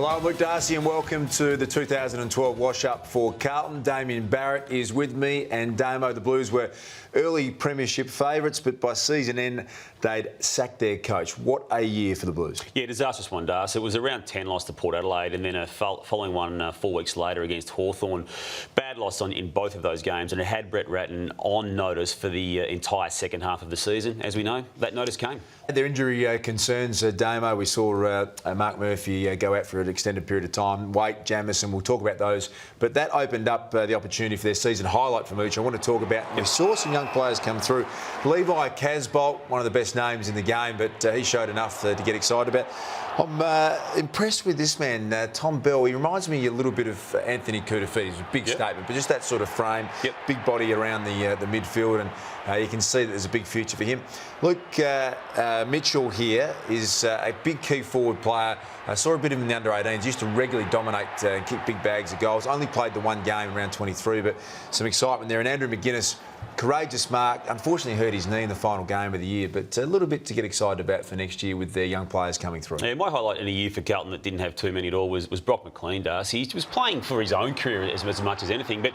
Hello, I'm Luke Darcy and welcome to the 2012 wash-up for Carlton. Damien Barrett is with me, and Damo, the Blues were early premiership favourites, but by season end they'd sacked their coach. What a year for the Blues. Yeah, disastrous one, Darcy. It was a round 10 loss to Port Adelaide and then a following one 4 weeks later against Hawthorn. Bad loss in both of those games, and it had Brett Ratten on notice for the entire second half of the season. As we know, that notice came. Their injury concerns, Damo. We saw Mark Murphy go out for an extended period of time. Waite, Jamison, we'll talk about those. But that opened up the opportunity for their season highlight for Mooch. I want to talk about, we saw some young players come through. Levi Casbolt, one of the best names in the game, but he showed enough to get excited about. I'm impressed with this man, Tom Bell. He reminds me a little bit of Anthony Koutoufides. It's a big statement, but just that sort of frame, big body around the midfield, and you can see that there's a big future for him. Luke Mitchell here is a big key forward player. I saw a bit of him in the under-18s. Used to regularly dominate and kick big bags of goals. Only played the one game around 23, but some excitement there. And Andrew McGuinness, courageous mark. Unfortunately hurt his knee in the final game of the year, but a little bit to get excited about for next year with their young players coming through. Yeah, my highlight in a year for Carlton that didn't have too many at all was Brock McLean, Darcy. He was playing for his own career as much as anything, but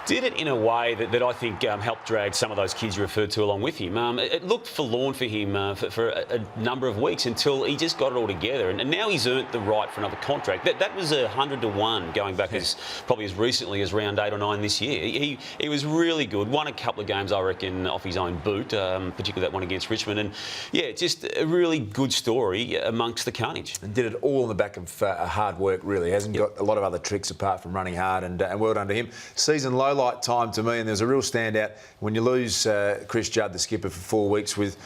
did it in a way that I think helped drag some of those kids you referred to along with him. It looked forlorn for him for a number of weeks until he just got it all together, and now he's earned the right for another contract. That was 100-1 going back probably as recently as round 8 or 9 this year. He was really good. Won a couple of games, I reckon, off his own boot, particularly that one against Richmond. And yeah, just a really good story amongst the carnage. And did it all on the back of hard work, really. Hasn't got a lot of other tricks apart from running hard, and well done to him. Season low light time to me, and there's a real standout when you lose Chris Judd, the skipper, for 4 weeks with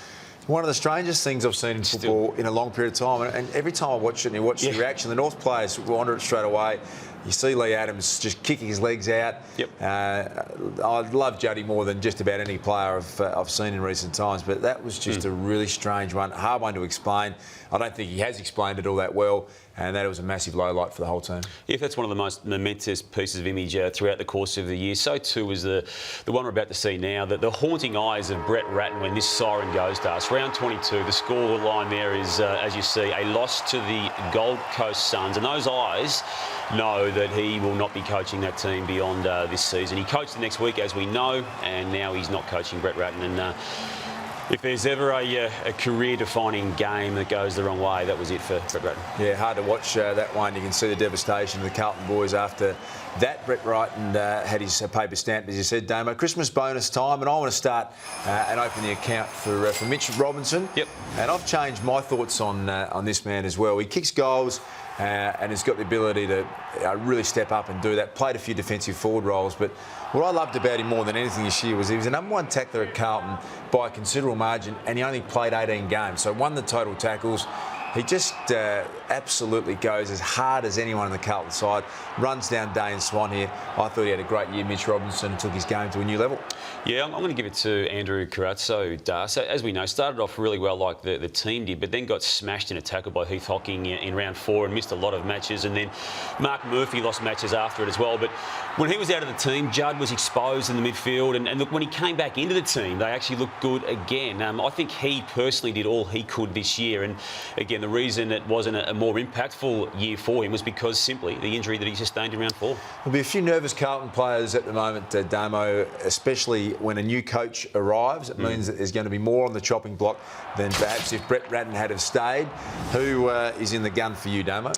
one of the strangest things I've seen in football in a long period of time. And every time I watch it and you watch the reaction, the North players wander it straight away. You see Lee Adams just kicking his legs out. I love Juddy more than just about any player I've seen in recent times, but that was just a really strange one, hard one to explain. I don't think he has explained it all that well, and that was a massive low light for the whole team. Yeah, if that's one of the most momentous pieces of image throughout the course of the year, so too was the one we're about to see now, the haunting eyes of Brett Ratten when this siren goes to us. Round 22, the score line there is, as you see, a loss to the Gold Coast Suns, and those eyes know that he will not be coaching that team beyond this season. He coached the next week, as we know, and now he's not coaching Brett Ratten. And if there's ever a career-defining game that goes the wrong way, that was it for Brett Ratten. Yeah, hard to watch that one. You can see the devastation of the Carlton boys after that. Brett Ratten had his paper stamped, as you said, Damo. Christmas bonus time, and I want to start and open the account for Mitch Robinson. And I've changed my thoughts on this man as well. He kicks goals. And has got the ability to really step up and do that. Played a few defensive forward roles, but what I loved about him more than anything this year was he was the #1 tackler at Carlton by a considerable margin, and he only played 18 games, so won the total tackles. He just absolutely goes as hard as anyone on the Carlton side. Runs down Dane Swan here. I thought he had a great year, Mitch Robinson, and took his game to a new level. Yeah, I'm going to give it to Andrew Carazzo. So, as we know, started off really well like the team did, but then got smashed in a tackle by Heath Hocking in round 4 and missed a lot of matches. And then Mark Murphy lost matches after it as well. But when he was out of the team, Judd was exposed in the midfield. And look, when he came back into the team, they actually looked good again. I think he personally did all he could this year. And again, the reason it wasn't a more impactful year for him was because simply the injury that he sustained in round 4. There'll be a few nervous Carlton players at the moment, Damo, especially when a new coach arrives. It means that there's going to be more on the chopping block than perhaps if Brett Ratten had have stayed. Who is in the gun for you, Damo?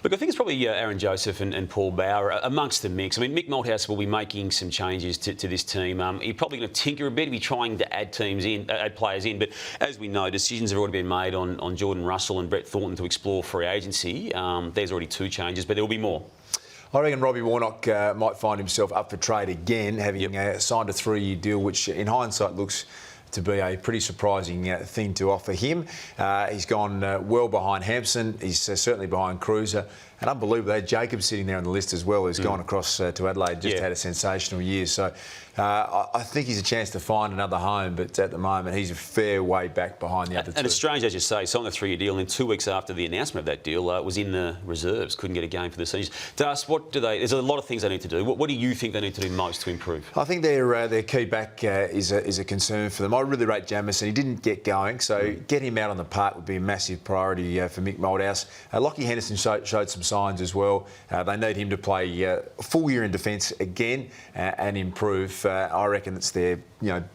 Look, I think it's probably Aaron Joseph and Paul Bauer amongst the mix. I mean, Mick Malthouse will be making some changes to this team. He's probably going to tinker a bit. He'll be trying to add players in. But as we know, decisions have already been made on Jordan Russell and Brett Thornton to explore free agency. There's already 2 changes, but there will be more. I reckon Robbie Warnock might find himself up for trade again, having signed a 3-year deal, which in hindsight looks to be a pretty surprising thing to offer him. He's gone well behind Hampson. He's certainly behind Cruiser. And unbelievable, they had Jacob sitting there on the list as well, who's gone across to Adelaide, just had a sensational year. So I think he's a chance to find another home, but at the moment he's a fair way back behind the other two. And it's strange, as you say, signed a 3-year deal, and then 2 weeks after the announcement of that deal, was in the reserves, couldn't get a game for the season. Das, there's a lot of things they need to do. What do you think they need to do most to improve? I think their key back is a concern for them. I really rate Jamieson. He didn't get going, so get him out on the park would be a massive priority for Mick Malthouse. Lockie Henderson showed some signs as well. They need him to play a full year in defence again and improve. I reckon it's their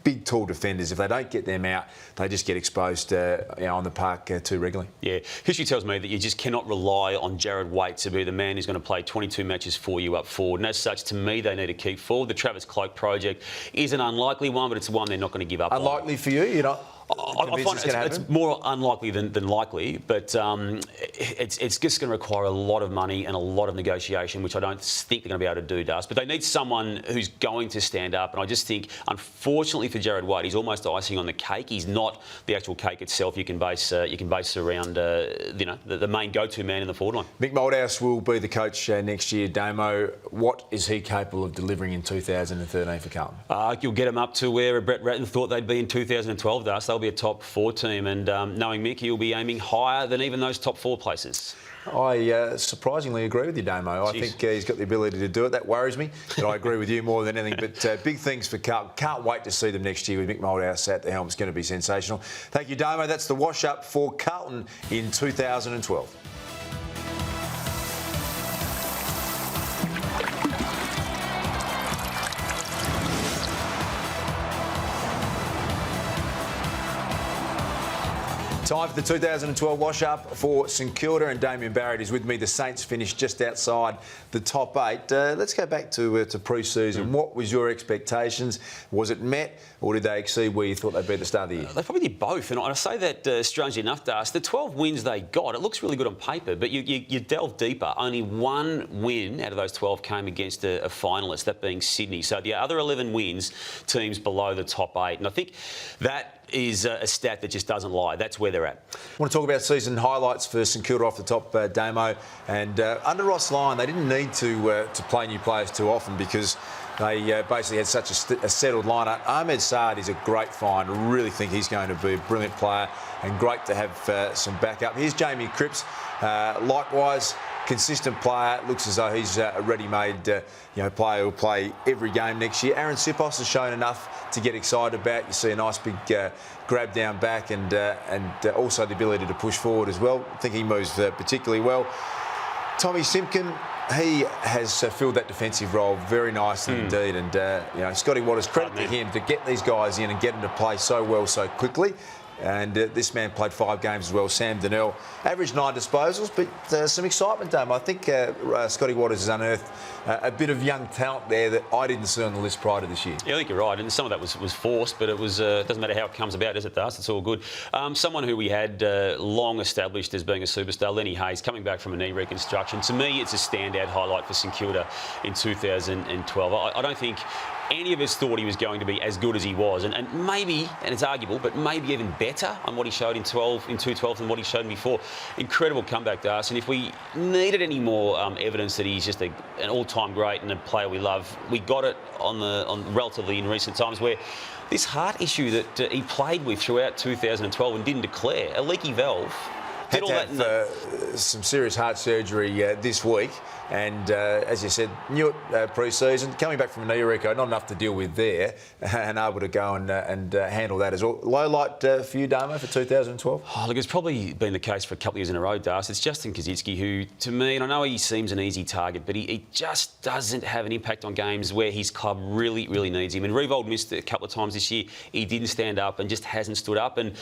big, tall defenders. If they don't get them out, they just get exposed on the park too regularly. Yeah, history tells me that you just cannot rely on Jared Waite to be the man who's going to play 22 matches for you up forward. And as such, to me, they need to keep forward. The Travis Cloke project is an unlikely one, but it's one they're not going to give up on. Unlikely for you? You're not... I find it's more unlikely than likely, but it's just going to require a lot of money and a lot of negotiation, which I don't think they're going to be able to do, Das. But they need someone who's going to stand up, and I just think, unfortunately for Jared Waite, he's almost icing on the cake. He's not the actual cake itself. You can base around the main go-to man in the forward line. Mick Malthouse will be the coach next year. Damo, what is he capable of delivering in 2013 for Carlton? You'll get him up to where Brett Ratton thought they'd be in 2012, Das. They'll be a top 4 team, and knowing Mick, he'll be aiming higher than even those top 4 places. I surprisingly agree with you, Damo. I think he's got the ability to do it. That worries me, but I agree with you more than anything. But big things for Carlton. Can't wait to see them next year with Mick Malthouse at the helm. It's going to be sensational. Thank you, Damo. That's the wash-up for Carlton in 2012. Time for the 2012 wash-up for St Kilda, and Damien Barrett is with me. The Saints finished just outside the top 8. Let's go back to pre-season. What was your expectations? Was it met, or did they exceed where you thought they'd be at the start of the year? They probably did both, and I say that strangely enough, Das, the 12 wins they got, it looks really good on paper, but you delve deeper. Only one win out of those 12 came against a finalist, that being Sydney. So the other 11 wins, teams below the top 8, and I think that is a stat that just doesn't lie. That's where they're at. I want to talk about season highlights for St Kilda off the top, Damo. And under Ross Lyon, they didn't need to play new players too often because they basically had such a settled lineup. Ahmed Saad is a great find. I really think he's going to be a brilliant player and great to have some backup. Here's Jamie Cripps, likewise. Consistent player. Looks as though he's a ready-made player who'll play every game next year. Aaron Sipos has shown enough to get excited about. You see a nice big grab down back and also the ability to push forward as well. I think he moves particularly well. Tommy Simpkin, he has filled that defensive role very nicely indeed. And Scotty Waters, credit to him to get these guys in and get them to play so well so quickly. And this man played 5 games as well. Sam Donnell averaged 9 disposals, but some excitement, Dame. I think Scotty Waters has unearthed a bit of young talent there that I didn't see on the list prior to this year. Yeah, I think you're right, and some of that was forced, but it doesn't matter how it comes about, does it, Das? It's all good. Someone who we had long established as being a superstar, Lenny Hayes, coming back from a knee reconstruction. To me, it's a standout highlight for St Kilda in 2012. I don't think any of us thought he was going to be as good as he was, and maybe, and it's arguable, but maybe even better on what he showed in 2012 than what he showed before. Incredible comeback, Das, and if we needed any more evidence that he's just an all-time great and a player we love, we got it on relatively in recent times, where this heart issue that he played with throughout 2012 and didn't declare, a leaky valve. Had to have some serious heart surgery this week, and as you said, knew it pre-season. Coming back from a knee reco, not enough to deal with there, and able to go and handle that as well. Low light for you, Damo, for 2012? Oh, look, it's probably been the case for a couple of years in a row, Das. It's Justin Koschitzke who, to me, and I know he seems an easy target, but he just doesn't have an impact on games where his club really, really needs him. And Riewoldt missed a couple of times this year. He didn't stand up and just hasn't stood up. And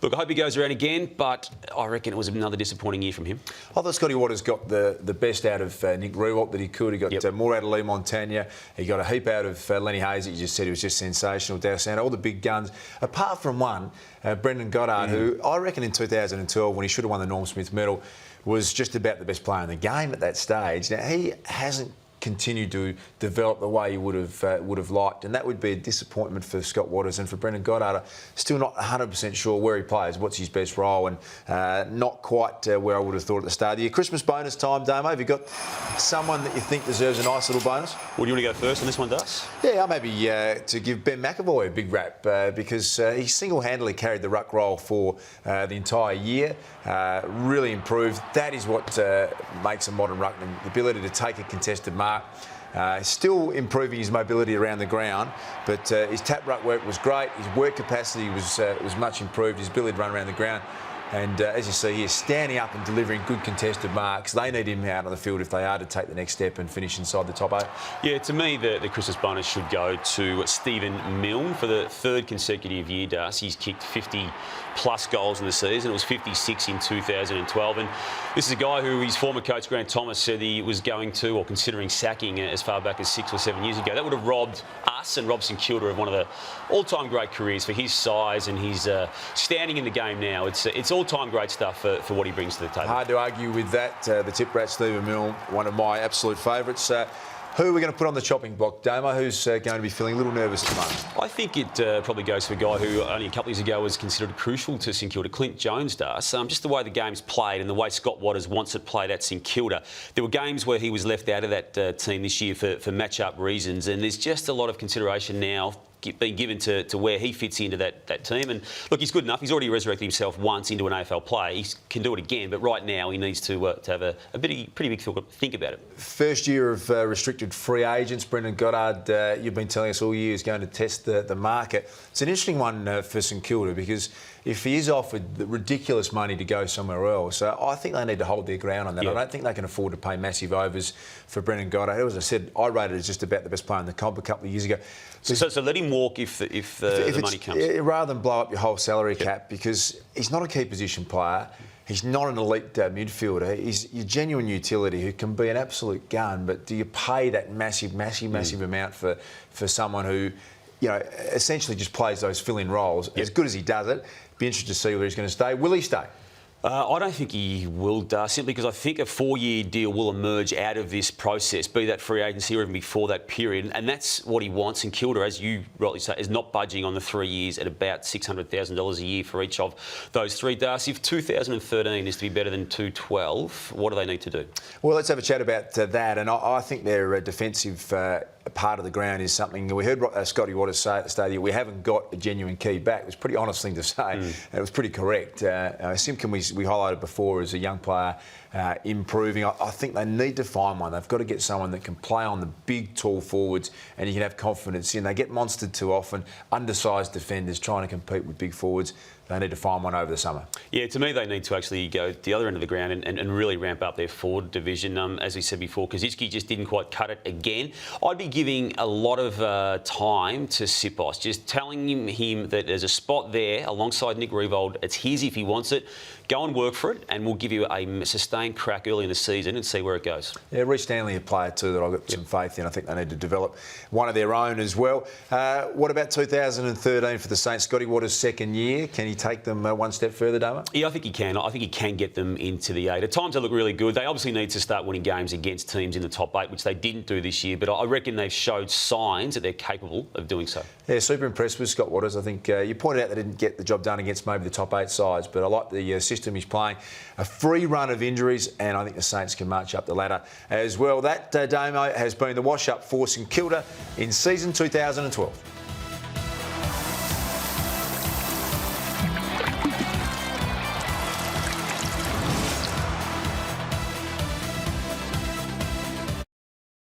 look, I hope he goes around again, but I reckon it was another disappointing year from him. I thought Scotty Waters got the best out of Nick Riewoldt that he could. He got more out of Lee Montagna. He got a heap out of Lenny Hayes that you just said. He was just sensational. Dowsand, all the big guns. Apart from one, Brendan Goddard, who I reckon in 2012, when he should have won the Norm Smith medal, was just about the best player in the game at that stage. Now, he hasn't continued to develop the way he would have liked, and that would be a disappointment for Scott Waters and for Brendan Goddard. Still not 100% sure where he plays, what's his best role, and not quite where I would have thought at the start of the year. Christmas bonus time, Damo. Have you got someone that you think deserves a nice little bonus? Well, do you want to go first on this one, Das? Yeah, maybe to give Ben McAvoy a big rap because he single-handedly carried the ruck role for the entire year. Really improved. That is what makes a modern ruckman, the ability to take a contested mark Still improving his mobility around the ground, but his tap ruck work was great. His work capacity was much improved. His ability to run around the ground. And as you see here, standing up and delivering good contested marks. They need him out on the field if they are to take the next step and finish inside the top 8. Yeah, to me, the Christmas bonus should go to Stephen Milne for the third consecutive year, Darcy. He's kicked 50-plus goals in the season. It was 56 in 2012. And this is a guy who his former coach, Grant Thomas, said he was going to or considering sacking as far back as 6 or 7 years ago. That would have robbed us and robbed St Kilda of one of the all-time great careers for his size and his standing in the game now. It's all-time great stuff for what he brings to the table. Hard to argue with that. The tip rat, Stephen Milne, one of my absolute favourites. Who are we going to put on the chopping block, Damo? Who's going to be feeling a little nervous at the moment? I think it probably goes for a guy who only a couple of years ago was considered crucial to St Kilda, Clint Jones does. Just the way the game's played and the way Scott Watters wants it played at St Kilda. There were games where he was left out of that team this year for match-up reasons, and there's just a lot of consideration now being given to where he fits into that team. And look, he's good enough. He's already resurrected himself once into an AFL play. He can do it again, but right now he needs to have a pretty big think about it. First year of restricted free agents. Brendan Goddard, you've been telling us all year, is going to test the market. It's an interesting one for St Kilda because if he is offered the ridiculous money to go somewhere else, I think they need to hold their ground on that. Yeah. I don't think they can afford to pay massive overs for Brendan Goddard. As I said, I rated it as just about the best player in the comp a couple of years ago. So let him walk if the money comes. Rather than blow up your whole salary cap, because he's not a key position player. He's not an elite midfielder. He's your genuine utility who can be an absolute gun, but do you pay that massive amount for someone who, you know, essentially just plays those fill-in roles? As good as he does it, be interested to see where he's going to stay. Will he stay? I don't think he will, simply because I think a 4-year deal will emerge out of this process, be that free agency or even before that period. And that's what he wants. And Kilda, as you rightly say, is not budging on the 3 years at about $600,000 a year for each of those three. Darcy, if 2013 is to be better than 2012, what do they need to do? Well, let's have a chat about that. And I think their defensive part of the ground is something. We heard Scotty Watters say at the stadium, we haven't got a genuine key back. It was a pretty honest thing to say. And it was pretty correct. Simpkin, we highlighted before as a young player improving. I think they need to find one. They've got to get someone that can play on the big, tall forwards and you can have confidence in. They get monstered too often. Undersized defenders trying to compete with big forwards. They need to find one over the summer. Yeah, to me, they need to actually go to the other end of the ground and really ramp up their forward division. As we said before, Kosicki just didn't quite cut it again. I'd be giving a lot of time to Sipos, just telling him that there's a spot there alongside Nick Riewoldt. It's his if he wants it. Go and work for it, and we'll give you a sustained crack early in the season and see where it goes. Yeah, Reece Stanley, a player too that I've got some faith in. I think they need to develop one of their own as well. What about 2013 for the Saints? Scotty Watters' second year. Can he take them one step further, Damo? Yeah, I think he can. I think he can get them into the 8. At times they look really good. They obviously need to start winning games against teams in the top 8, which they didn't do this year, but I reckon they've showed signs that they're capable of doing so. Yeah, super impressed with Scott Watters. I think you pointed out they didn't get the job done against maybe the top 8 sides, but I like the system he's playing. A free run of injuries, and I think the Saints can march up the ladder as well. That, Damo, has been the wash-up for St Kilda in season 2012.